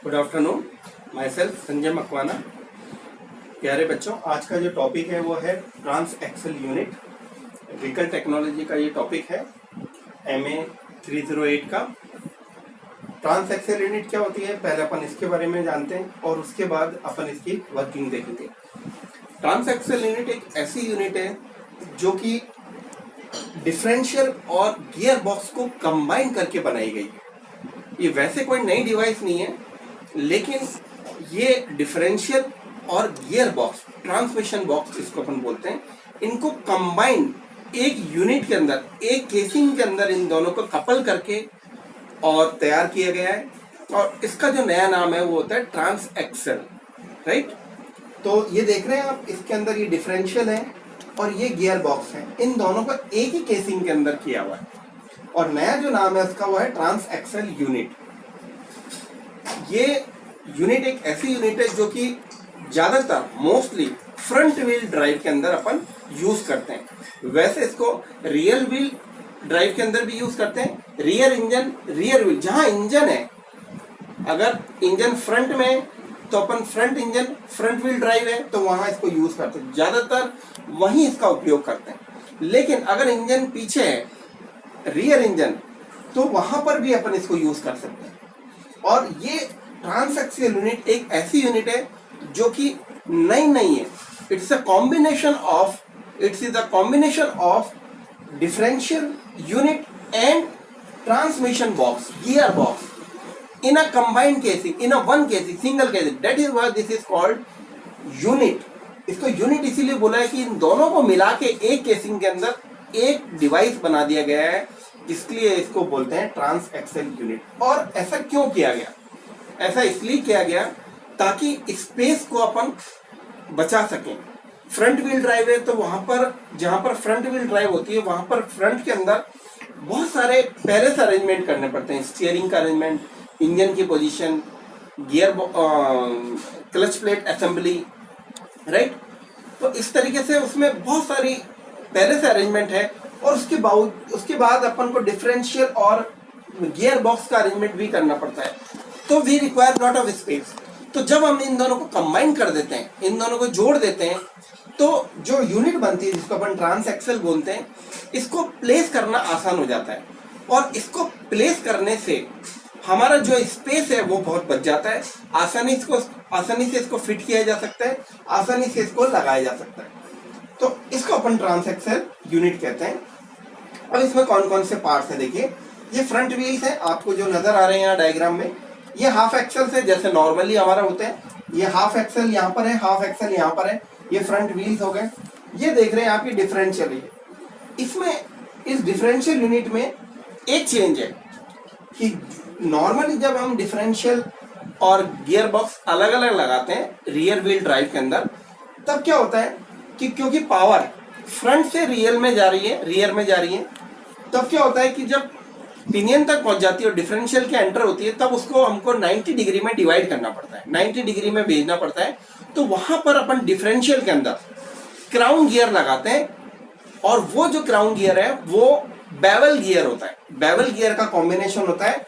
Good afternoon, myself Sanjay Makwana. प्यारे बच्चों, आज का जो टॉपिक है वो है transaxle unit. Vehicle technology का ये टॉपिक है MA 308 का। ट्रांस एक्सल यूनिट क्या होती है, पहले अपन इसके बारे में जानते हैं और उसके बाद अपन इसकी वर्किंग देखेंगे। ट्रांस एक्सल यूनिट एक ऐसी यूनिट है जो कि डिफरेंशियल और गियर बॉक्स को कंबाइन करके बनाई गई है। ये वैसे कोई नई डिवाइस नहीं है, लेकिन ये डिफरेंशियल और गियर बॉक्स, ट्रांसमिशन बॉक्स इसको अपन बोलते हैं, इनको कंबाइन एक यूनिट के अंदर, एक केसिंग के अंदर इन दोनों को कपल करके और तैयार किया गया है। और इसका जो नया नाम है वो होता है ट्रांस एक्सल, राइट। तो ये देख रहे हैं आप, इसके अंदर ये डिफरेंशियल है और ये गियर बॉक्स है, इन दोनों को एक ही केसिंग के अंदर किया हुआ है। और नया जो नाम है उसका वो है ट्रांस एक्सल यूनिट। ये यूनिट एक ऐसी यूनिट है जो कि ज्यादातर मोस्टली फ्रंट व्हील ड्राइव के अंदर अपन यूज करते हैं। वैसे इसको रियर व्हील ड्राइव के अंदर भी यूज करते हैं। रियर इंजन, रियर व्हील, जहां इंजन है, अगर इंजन फ्रंट में तो अपन front engine, front wheel drive है तो वहां इसको यूज करते हैं, ज्यादातर वहीं इसका उपयोग करते हैं। लेकिन अगर इंजन पीछे है, रियर इंजन, तो वहां पर भी अपन इसको यूज कर सकते हैं। और ये ट्रांस एक्सल यूनिट एक ऐसी यूनिट है जो कि नई नहीं है। It's a combination of differential unit and transmission box, gear box in a combined casing, in a one casing, single casing. That is why this is called unit. इसको unit इसीलिए बोला है कि इन दोनों को मिला के एक केसिंग के अंदर एक डिवाइस बना दिया गया है, इसलिए इसको बोलते हैं ट्रांस एक्सल यूनिट। और ऐसा क्यों किया गया? ऐसा इसलिए किया गया ताकि स्पेस को अपन बचा सकें। फ्रंट व्हील ड्राइव है तो वहां पर, जहां पर फ्रंट व्हील ड्राइव होती है, वहां पर फ्रंट के अंदर बहुत सारे पहले से अरेंजमेंट करने पड़ते हैं। स्टीयरिंग का अरेंजमेंट, इंजन की position, gear, clutch plate assembly, right. तो इस तरीके से उसमें बहुत सारी पहले से अरेंजमेंट है। और उसके बाद अपन को डिफरेंशियल और गियर बॉक्स का अरेंजमेंट भी करना पड़ता है। तो we require lot of space. तो जब हम इन दोनों को कंबाइन कर देते हैं, इन दोनों को जोड़ देते हैं, तो जो यूनिट बनती है जिसको अपन ट्रांस एक्सल बोलते हैं, इसको प्लेस करना आसान हो जाता है। और इसको प्लेस करने से हमारा जो स्पेस है वो बहुत बच जाता है। आसानी से इसको फिट किया जा सकता है, आसानी से इसको लगाया जा सकता है। तो इसको अपन ट्रांस एक्सल यूनिट कहते हैं। अब इसमें कौन कौन से पार्ट्स हैं देखिए। ये फ्रंट व्हील्स है, आपको जो नजर आ रहे हैं यहाँ डायग्राम में, ये हाफ एक्सल से जैसे नॉर्मली हमारा होते हैं। ये हाफ एक्सल यहाँ पर है, हाफ एक्सल यहाँ पर है, ये फ्रंट व्हील्स हो गए। ये देख रहे हैं आप, ये डिफरेंशियल है। इसमें इस डिफरेंशियल यूनिट में एक चेंज है कि नॉर्मली जब हम डिफरेंशियल और गियर बॉक्स अलग अलग लगाते हैं रियर व्हील ड्राइव के अंदर, तब क्या होता है कि क्योंकि पावर फ्रंट से रियर में जा रही है, तब क्या होता है कि जब पिनियन तक पहुंच जाती है और डिफरेंशियल के एंटर होती है, तब उसको हमको 90 डिग्री में डिवाइड करना पड़ता है, 90 डिग्री में भेजना पड़ता है। तो वहां पर अपन डिफरेंशियल के अंदर क्राउन गियर लगाते हैं। और वो जो क्राउन गियर है वो बेवल गियर होता है। बेवल गियर का कॉम्बिनेशन होता है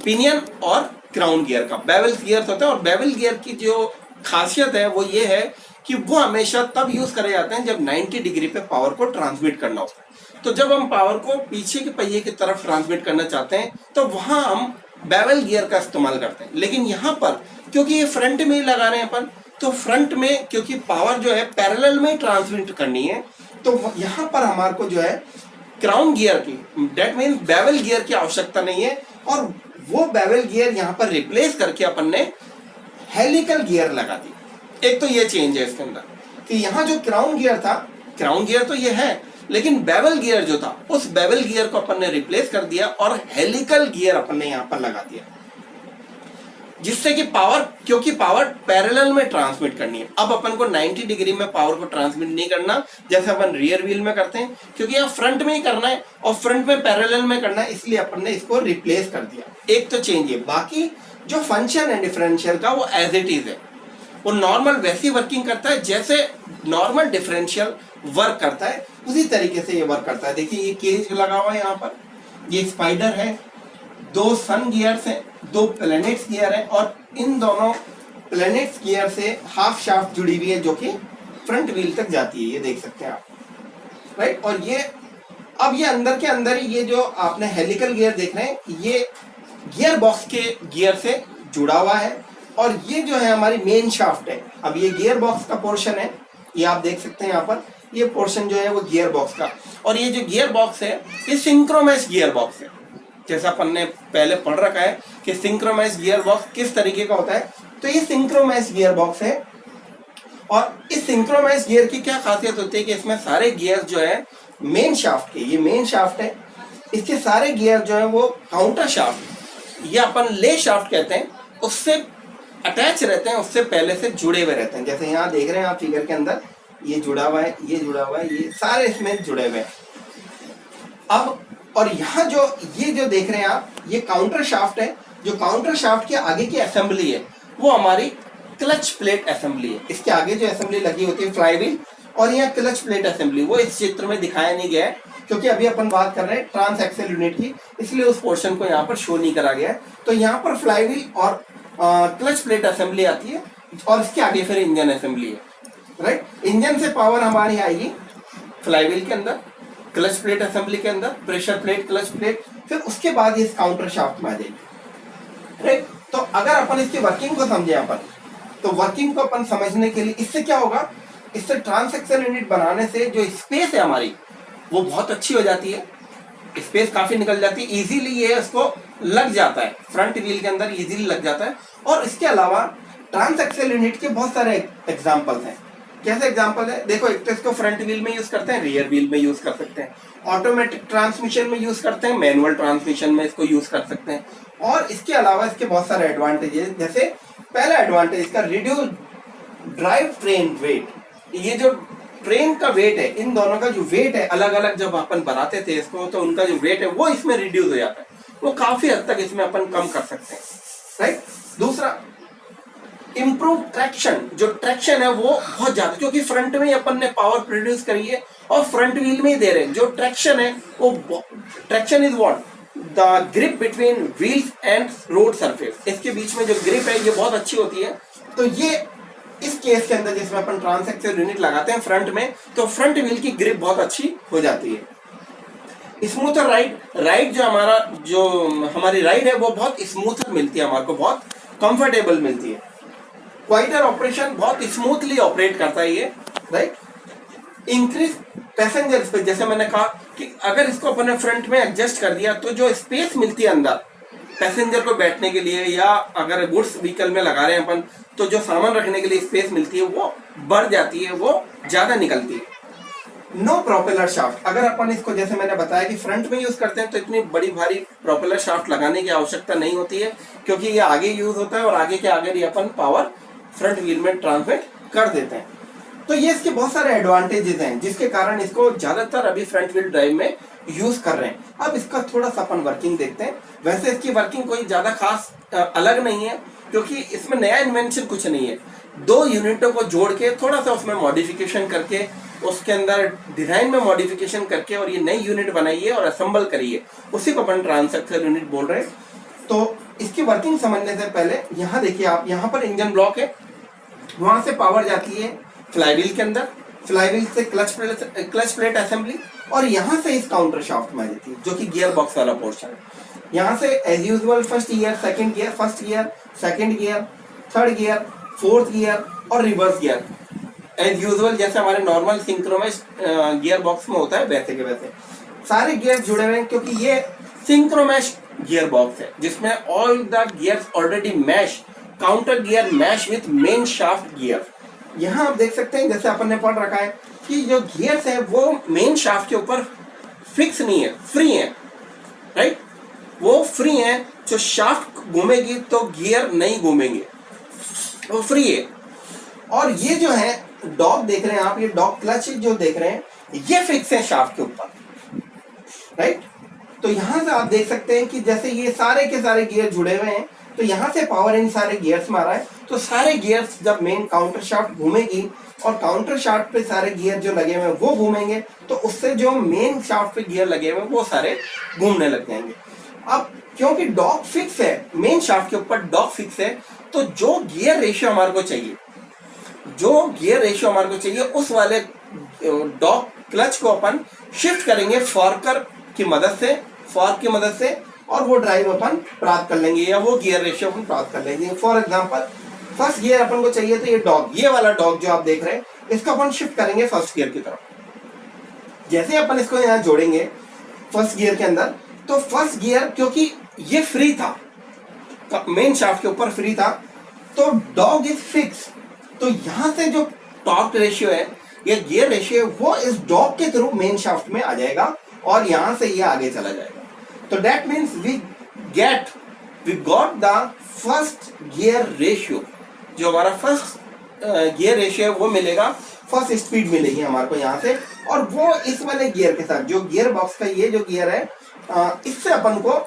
पिनियन और क्राउन गियर का, बेवल गियर होता है। और बेवल गियर की जो खासियत है वो ये है कि वो हमेशा तब यूज करे जाते हैं जब 90 डिग्री पे पावर को ट्रांसमिट करना होता है। तो जब हम पावर को पीछे के पहिए की तरफ ट्रांसमिट करना चाहते हैं तो वहां हम बेवल गियर का इस्तेमाल करते हैं। लेकिन यहाँ पर क्योंकि ये फ्रंट में ही लगा रहे हैं अपन, तो फ्रंट में क्योंकि पावर जो है पैरेलल में ट्रांसमिट करनी है, तो यहाँ पर हमारे को जो है क्राउन गियर की, डेट मीन्स बेवल गियर की आवश्यकता नहीं है। और वो बेवल गियर यहाँ पर रिप्लेस करके अपन ने हेलिकल गियर लगा दी। एक तो ये चेंज है इसके अंदर कि यहाँ जो क्राउन गियर था, क्राउन गियर तो ये है, लेकिन बेवल गियर जो था उस बेवल गियर को अपन ने रिप्लेस कर दिया और हेलिकल गियर अपन ने यहाँ पर लगा दिया, जिससे कि पावर, क्योंकि पावर पैरेलल में ट्रांसमिट करनी है। अब अपन को 90 डिग्री में पावर को ट्रांसमिट नहीं करना जैसे अपन रियर व्हील में करते हैं, क्योंकि यहाँ फ्रंट में ही करना है और फ्रंट में पैरेलल में करना है, इसलिए अपन ने इसको रिप्लेस कर दिया। एक तो चेंज है। बाकी जो फंक्शन है डिफरेंशियल का वो एज इट इज है, वो नॉर्मल वैसी वर्किंग करता है जैसे नॉर्मल डिफरेंशियल वर्क करता है, उसी तरीके से ये वर्क करता है। देखिए ये केज लगा हुआ है यहाँ पर, ये स्पाइडर है, 2 सन गियर्स हैं, दो प्लैनेट्स गियर है और इन दोनों प्लैनेट्स गियर से हाफ शाफ्ट जुड़ी हुई है जो कि फ्रंट व्हील तक जाती है, ये देख सकते हैं आप, राइट। और ये अब ये अंदर के अंदर ही ये जो आपने हेलिकल गियर देख रहे हैं ये गियर बॉक्स के गियर से जुड़ा हुआ है और ये जो है हमारी मेन शाफ्ट है। अब ये गियर बॉक्स का पोर्शन है, ये आप देख सकते हैं यहाँ पर, ये पोर्शन जो है वो गियर बॉक्स का, और ये जो गियर बॉक्स है ये सिंक्रोमैश गियर बॉक्स है। जैसा अपन ने पहले पढ़ रखा है कि सिंक्रोमैश गियर बॉक्स किस तरीके का होता है, तो ये सिंक्रोमैश गियर बॉक्स है। और इस सिंक्रोमैश गियर की क्या खासियत होती है कि इसमें सारे गियर जो है मेन शाफ्ट के, ये मेन शाफ्ट है, इसके सारे गियर जो है वो काउंटर शाफ्ट, ये अपन ले शाफ्ट कहते हैं, उससे अटैच रहते हैं, उससे पहले से जुड़े हुए रहते हैं। जैसे यहाँ देख रहे हैं आप फिगर के अंदर, ये जुड़ा हुआ है, ये जुड़ा हुआ है, ये सारे इसमें जुड़े हुए हैं। अब और यहाँ जो ये जो देख रहे हैं आप, ये काउंटर शाफ्ट है। जो काउंटर शाफ्ट के आगे की असेंबली है वो हमारी क्लच प्लेट असेंबली है। इसके आगे जो असेंबली लगी होती है फ्लाई व्हील, और यहाँ क्लच प्लेट असेंबली, वो इस चित्र में दिखाया नहीं गया है क्योंकि अभी अपन बात कर रहे हैं ट्रांस एक्सेल यूनिट की, इसलिए उस पोर्शन को यहाँ पर शो नहीं करा गया है। तो यहाँ पर फ्लाई व्हील और क्लच प्लेट असेंबली आती है और इसके आगे फिर इंजन असेंबली है, राइट। इंजन से पावर हमारी आएगी फ्लाई व्हील के अंदर, क्लच प्लेट असेंबली के अंदर, प्रेशर प्लेट, क्लच प्लेट, फिर उसके बाद ये काउंटर शाफ्ट में आ जाएगी, राइट। तो अगर अपन इसकी वर्किंग को समझे अपन, तो वर्किंग को अपन समझने के लिए इससे क्या होगा, इससे ट्रांस एक्सेल यूनिट बनाने से जो स्पेस है हमारी वो बहुत अच्छी हो जाती है, स्पेस काफी निकल जाती है, इजीली ये उसको लग जाता है, फ्रंट व्हील के अंदर इजीली लग जाता है। और इसके अलावा ट्रांस एक्सेल यूनिट के बहुत सारे एग्जांपल्स हैं। कैसे एग्जांपल है, देखो एक तो इसको फ्रंट व्हील में यूज करते हैं, रियर व्हील में यूज कर सकते हैं, ऑटोमेटिक ट्रांसमिशन में यूज करते हैं, मैनुअल ट्रांसमिशन में इसको यूज कर सकते हैं। और इसके अलावा इसके बहुत सारे एडवांटेज है। जैसे पहला एडवांटेज इसका, रिड्यूस ड्राइव ट्रेन वेट, ये जो ट्रेन का वेट है, इन दोनों का जो वेट है अलग अलग, जब अपन बनाते थे इसको तो उनका जो वेट है वो इसमें रिड्यूस हो जाता है, वो काफी हद तक इसमें अपन कम कर सकते हैं, राइट। दूसरा, इम्प्रूव ट्रैक्शन, जो ट्रैक्शन है वो बहुत ज्यादा, क्योंकि फ्रंट में अपन ने पावर प्रोड्यूस करी है और फ्रंट व्हील में ही दे रहे हैं। जो ट्रैक्शन है वो, traction is what, the grip between wheels and road surface, इसके बीच में जो ग्रिप है ये बहुत अच्छी होती है। तो ये इस केस के अंदर जिसमें अपन ट्रांस एक्सेल यूनिट लगाते हैं फ्रंट में, तो फ्रंट व्हील की ग्रिप बहुत अच्छी हो जाती है। स्मूथर राइड, राइड जो हमारी राइड है वो बहुत स्मूथर मिलती है, हमारे को बहुत कंफर्टेबल मिलती है। क्वाइटर ऑपरेशन, बहुत स्मूथली ऑपरेट करता है ये, राइट। इंक्रीज पैसेंजर स्पेस, जैसे मैंने कहा कि अगर इसको अपने फ्रंट में एडजस्ट कर दिया तो जो स्पेस मिलती है अंदर पैसेंजर को बैठने के लिए, या अगर गुड्स व्हीकल में लगा रहे हैं अपन तो जो सामान रखने के लिए स्पेस मिलती है वो बढ़ जाती है, वो ज्यादा निकलती है। नो प्रोपेलर शाफ्ट, अगर अपन इसको जैसे मैंने बताया कि फ्रंट में यूज करते हैं तो इतनी बड़ी भारी प्रोपेलर शाफ्ट लगाने की आवश्यकता नहीं होती है, क्योंकि ये आगे यूज होता है और आगे के आगे ही अपन पावर फ्रंट व्हील में ट्रांसमिट कर देते हैं। तो ये इसके बहुत सारे एडवांटेजेस हैं जिसके कारण इसको ज्यादातर अभी फ्रंट व्हील ड्राइव में यूज कर रहे हैं। अब इसका थोड़ा सा अपन वर्किंग देखते हैं। वैसे इसकी वर्किंग कोई ज्यादा खास अलग नहीं है, क्योंकि इसमें नया इन्वेंशन कुछ नहीं है। दो यूनिटों को जोड़ के थोड़ा सा उसमें मॉडिफिकेशन करके, उसके अंदर डिजाइन में मॉडिफिकेशन करके और ये नई यूनिट बनाइए और असेंबल करिए, उसी को अपन ट्रांस एक्सेल यूनिट बोल रहे हैं। तो इसकी वर्किंग समझने से पहले यहाँ देखिए आप, यहाँ पर इंजन ब्लॉक है, वहां से पावर जाती है फ्लाईव्हील के अंदर, फ्लाईव्हील से क्लच प्लेट असेंबली, और यहाँ से इस काउंटर शाफ्ट में आ जाती है जो कि गियर बॉक्स वाला पोर्शन है। यहाँ से as usual first gear, second gear, first gear, second gear, third gear, fourth gear और रिवर्स गियर, एज यूजुअल जैसे हमारे नॉर्मल सिंक्रोमैश गियर बॉक्स में होता है वैसे के वैसे सारे गियर जुड़े हुए हैं, क्योंकि ये सिंक्रोमैश गियर बॉक्स है जिसमें all the gears already mesh, counter gear mesh with main shaft gear. यहाँ आप देख सकते हैं जैसे अपन ने पढ़ रखा है कि जो गियर्स है वो मेन शाफ्ट के ऊपर फिक्स नहीं है, फ्री है, राइट। वो फ्री है, जो शाफ्ट घूमेगी तो गियर नहीं घूमेंगे, वो फ्री है। और ये जो है डॉग देख रहे हैं आप, ये डॉग क्लच जो देख रहे हैं ये फिक्स है शाफ्ट के ऊपर, राइट। तो यहाँ से आप देख सकते हैं कि जैसे ये सारे के सारे गियर जुड़े हुए हैं, तो यहाँ से पावर इन सारे गियर्स में आ रहा है, तो सारे गियर्स जब मेन काउंटर शाफ्ट घूमेगी और काउंटर शाफ्ट पे सारे गियर जो लगे हुए हैं वो घूमेंगे, तो उससे जो मेन शाफ्ट पे गियर लगे हुए हैं वो सारे घूमने लग जाएंगे। अब क्योंकि डॉग फिक्स है, मेन शाफ्ट के ऊपर डॉग फिक्स है, तो जो गियर रेशियो हमारे को चाहिए, उस वाले डॉग क्लच को अपन शिफ्ट करेंगे फॉर्क की मदद से और वो ड्राइव अपन प्राप्त कर लेंगे या वो गियर रेशियो अपन प्राप्त कर लेंगे। फॉर एग्जांपल फर्स्ट गियर अपन को चाहिए, तो ये वाला डॉग जो आप देख रहे हैं, इसको अपन शिफ्ट करेंगे फर्स्ट गियर की तरफ। जैसे अपन इसको यहाँ जोड़ेंगे फर्स्ट गियर के अंदर, तो फर्स्ट गियर क्योंकि ये फ्री था, मेन शाफ्ट के ऊपर फ्री था, तो डॉग इज फिक्स, तो यहां से जो टॉर्क रेशियो है या गियर रेशियो है वो इस डॉग के थ्रू मेन शाफ्ट में आ जाएगा और यहां से ये आगे चला जाएगा। तो that means we got the first gear ratio. जो हमारा फर्स्ट गियर रेशियो है वो मिलेगा, फर्स्ट स्पीड मिलेगी हमारे को यहाँ से, और वो इस वाले गियर के साथ, जो गियर बॉक्स का ये जो गियर है, इससे अपन को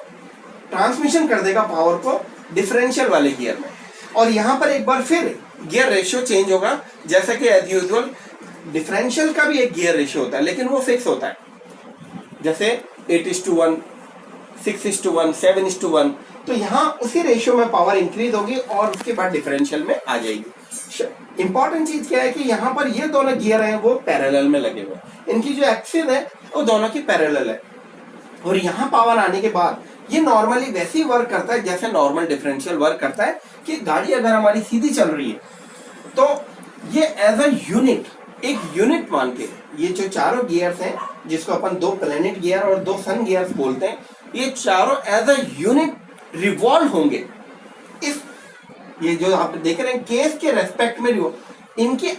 ट्रांसमिशन कर देगा पावर को डिफरेंशियल वाले गियर में। और यहाँ पर एक बार फिर गियर रेशियो चेंज होगा, जैसे कि एज यूजुअल डिफरेंशियल का भी एक गियर रेशियो होता है, लेकिन वो फिक्स होता है, जैसे 8:1, 6:1, 7:1। तो यहाँ उसी रेशियो में पावर इंक्रीज होगी और उसके बाद डिफरेंशियल में आ जाएगी। इंपॉर्टेंट चीज क्या है कि यहाँ पर ये दोनों गियर हैं वो पैरेलल में लगे हुए हैं, इनकी जो एक्सिस है वो दोनों की पैरेलल है, और यहाँ पावर आने के बाद ये नॉर्मली वैसे ही वर्क करता है जैसे नॉर्मल डिफरेंशियल वर्क करता है, कि गाड़ी अगर हमारी सीधी चल रही है तो ये एज अ यूनिट, एक यूनिट मान के, ये जो चारों गियर्स हैं जिसको अपन 2 प्लैनेट गियर और 2 सन गियर्स बोलते हैं, ये चारों एज अ यूनिट रिवॉल्व होंगे। इस ये जो आप देख रहे हैं केस के रेस्पेक्ट में इनकी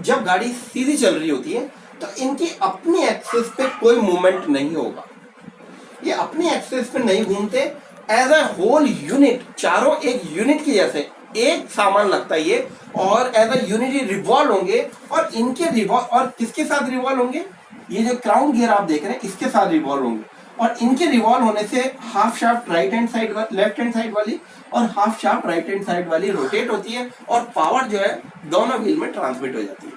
जब गाड़ी सीधी चल रही होती है तो इनकी अपनी एक्सिस पे कोई मूवमेंट नहीं होगा, ये अपनी एक्सिस पे नहीं घूमते, एज अ होल यूनिट, चारों एक यूनिट की जैसे एक सामान लगता है ये, और एज अ यूनिट ही रिवॉल्व होंगे। और इनके रिवॉल्व, और किसके साथ रिवॉल्व होंगे, ये जो क्राउन गियर आप देख रहे हैं इसके साथ रिवॉल्व होंगे, और इनके रिवॉल्व होने से half shaft right hand side, left hand side वाली और half shaft right hand side वाली रोटेट होती है, और पावर जो है दोनों व्हील में ट्रांसमिट हो जाती है।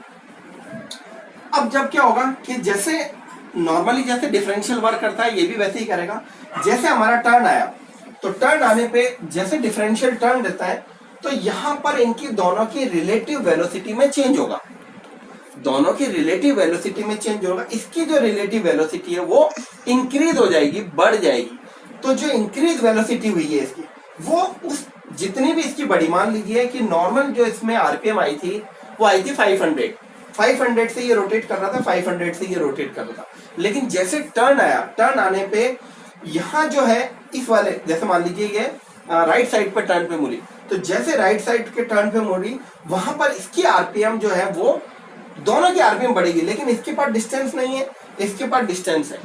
अब जब क्या होगा कि जैसे नॉर्मली जैसे डिफरेंशियल वर्क करता है ये भी वैसे ही करेगा। जैसे हमारा टर्न आया, तो टर्न आने पे जैसे डिफरेंशियल टर्न देता है, तो यहाँ पर इनकी दोनों की रिलेटिव वेलोसिटी में चेंज होगा, इसकी जो रिलेटिव वेलोसिटी है वो इंक्रीज हो जाएगी, बढ़ जाएगी। तो जो इंक्रीज वेलोसिटी हुई है इसकी, वो उस जितनी भी इसकी बड़ी, मान लीजिए कि नॉर्मल जो इसमें आरपीएम आई थी वो आई थी 500 से ये रोटेट कर रहा था, 500 से ये रोटेट कर रहा था। लेकिन जैसे टर्न आया, टर्न आने पे यहाँ जो है इस वाले, जैसे मान लीजिए ये राइट साइड पे टर्न पे मुड़ी, तो जैसे राइट साइड के टर्न पे मुड़ी वहां पर इसकी आरपीएम जो है वो, दोनों की आरपीएम बढ़ेगी, लेकिन इसके पास डिस्टेंस नहीं है, इसके पास डिस्टेंस है।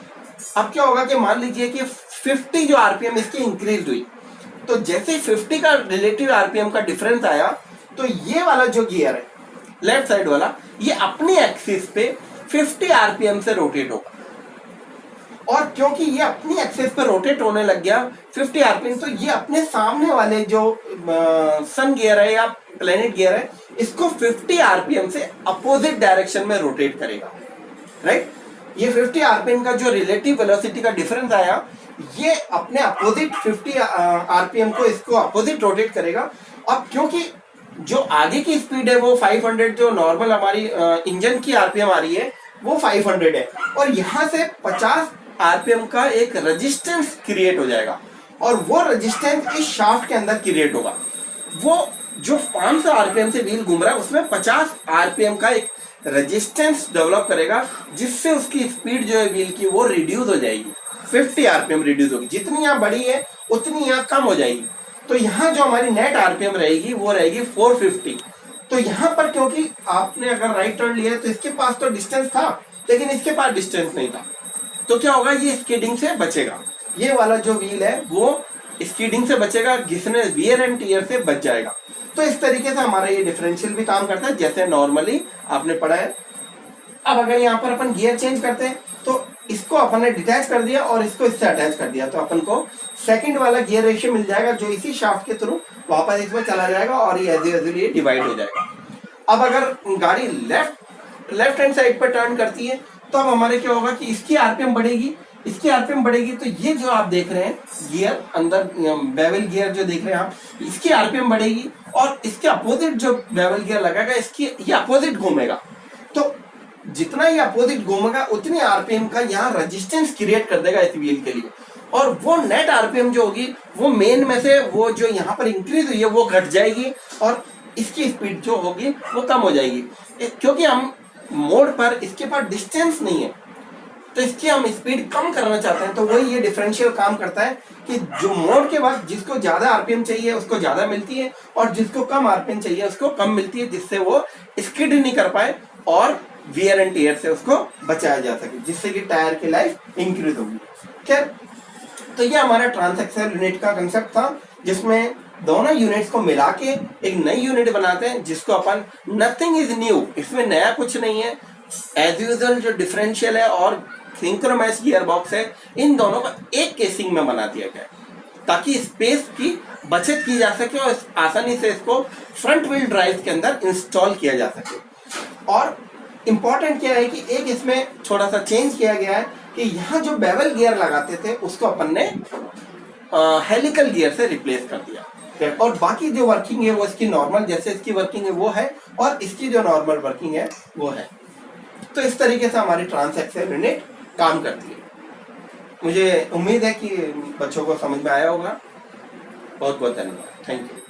अब क्या होगा कि मान लीजिए कि 50 जो आरपीएम इसकी इंक्रीज हुई, तो जैसे 50 का रिलेटिव आरपीएम का डिफरेंस आया, तो ये वाला जो गियर है लेफ्ट साइड वाला, ये अपनी एक्सिस पे 50 आरपीएम से रोटेट होगा, और क्योंकि ये अपनी एक्सिस पे रोटेट होने लग गया 50 आरपीएम, तो ये अपने सामने वाले जो सन गियर है या प्लैनेट गियर है, इसको 50 आरपीएम से अपोजिट डायरेक्शन में रोटेट करेगा, राइट। ये 50 आरपीएम का जो रिलेटिव वेलोसिटी का डिफरेंस आया, ये अपने अपोजिट 50 आरपीएम को इसको अपोजिट रोटेट करेगा। अब क्योंकि जो आगे की स्पीड है वो 500, जो नॉर्मल हमारी इंजन की आरपीएम आ रही है वो 500 है, और यहाँ से 50 आरपीएम का एक रेजिस्टेंस क्रिएट हो जाएगा, और वो रेजिस्टेंस इस शाफ्ट के अंदर क्रिएट होगा। वो जो 500 आरपीएम से व्हील घूम रहा है उसमें 50 आरपीएम का एक रेजिस्टेंस डेवलप करेगा, जिससे उसकी स्पीड जो है व्हील की वो रिड्यूस हो जाएगी, 50 आरपीएम रिड्यूस होगी। जितनी यहाँ बड़ी है उतनी यहाँ कम हो जाएगी, तो यहाँ जो हमारी नेट आरपीएम रहेगी वो रहेगी 450। तो यहाँ पर क्योंकि आपने अगर राइट टर्न लिया तो इसके पास तो डिस्टेंस था, लेकिन इसके पास डिस्टेंस नहीं था, तो क्या होगा, ये स्किडिंग से बचेगा, ये वाला जो व्हील है वो स्किडिंग से बचेगा, घिसने वियर एंड टियर से बच जाएगा। तो इस तरीके से हमारा ये डिफरेंशियल भी काम करता है जैसे नॉर्मली आपने पढ़ा है। अब अगर यहाँ पर अपन गियर चेंज करते हैं, तो इसको अपन ने डिटैच कर दिया और इसको इससे अटैच कर दिया, तो अपन को सेकंड वाला गियर रेशियो मिल जाएगा, जो इसी शाफ्ट के थ्रू वापस इसमें चला जाएगा और ये इजीली डिवाइड हो जाएगा। अब अगर गाड़ी लेफ्ट हैंड साइड पर टर्न करती है, तो अब हमारे क्या होगा कि इसकी आरपीएम बढ़ेगी, इसकी आरपीएम बढ़ेगी तो ये जो आप देख रहे हैं गियर अंदर बेवल गियर जो देख रहे हैं आप, इसकी आरपीएम बढ़ेगी और इसके अपोजिट जो बेवल गियर लगेगा इसकी ये अपोजिट घूमेगा। तो जितना ये अपोजिट घूमेगा उतनी आरपीएम का यहाँ रेजिस्टेंस क्रिएट कर देगा इस व्हील के लिए, और वो नेट आरपीएम जो होगी वो मेन में से वो जो यहाँ पर इंक्रीज हुई है वो घट जाएगी और इसकी स्पीड जो होगी वो कम हो जाएगी, क्योंकि हम मोड पर इसके पास डिस्टेंस नहीं है तो इसकी हम स्पीड कम करना चाहते हैं। तो वही ये डिफरेंशियल काम करता है कि जो मोड के बाद जिसको ज्यादा आरपीएम चाहिए उसको ज्यादा मिलती है और जिसको कम आरपीएम चाहिए उसको कम मिलती है, जिससे वो स्किड नहीं कर पाए और वियर एंड टियर से उसको बचाया जा सके, जिससे कि टायर की लाइफ इंक्रीज होगी। खैर, तो ये हमारा ट्रांसएक्सल यूनिट का कंसेप्ट था, जिसमें दोनों यूनिट्स को मिला के एक नई यूनिट बनाते हैं जिसको अपन नथिंग इज न्यू, इसमें नया कुछ नहीं है, एज यूजुअल जो डिफरेंशियल है और सिंक्रोमैच गियर बॉक्स है इन दोनों को एक केसिंग में बना दिया गया है ताकि स्पेस की बचत की जा सके और आसानी से इसको फ्रंट व्हील ड्राइव के अंदर इंस्टॉल किया जा सके। और इम्पॉर्टेंट क्या है कि एक इसमें थोड़ा सा चेंज किया गया है कि यहाँ जो बेवल गियर लगाते थे उसको अपन ने हेलिकल गियर से रिप्लेस कर दिया, और बाकी जो वर्किंग है वो इसकी नॉर्मल जैसे इसकी वर्किंग है वो है और इसकी जो नॉर्मल वर्किंग है वो है। तो इस तरीके से हमारी ट्रांसएक्सल यूनिट काम करती है। मुझे उम्मीद है कि बच्चों को समझ में आया होगा। बहुत बहुत धन्यवाद, थैंक यू।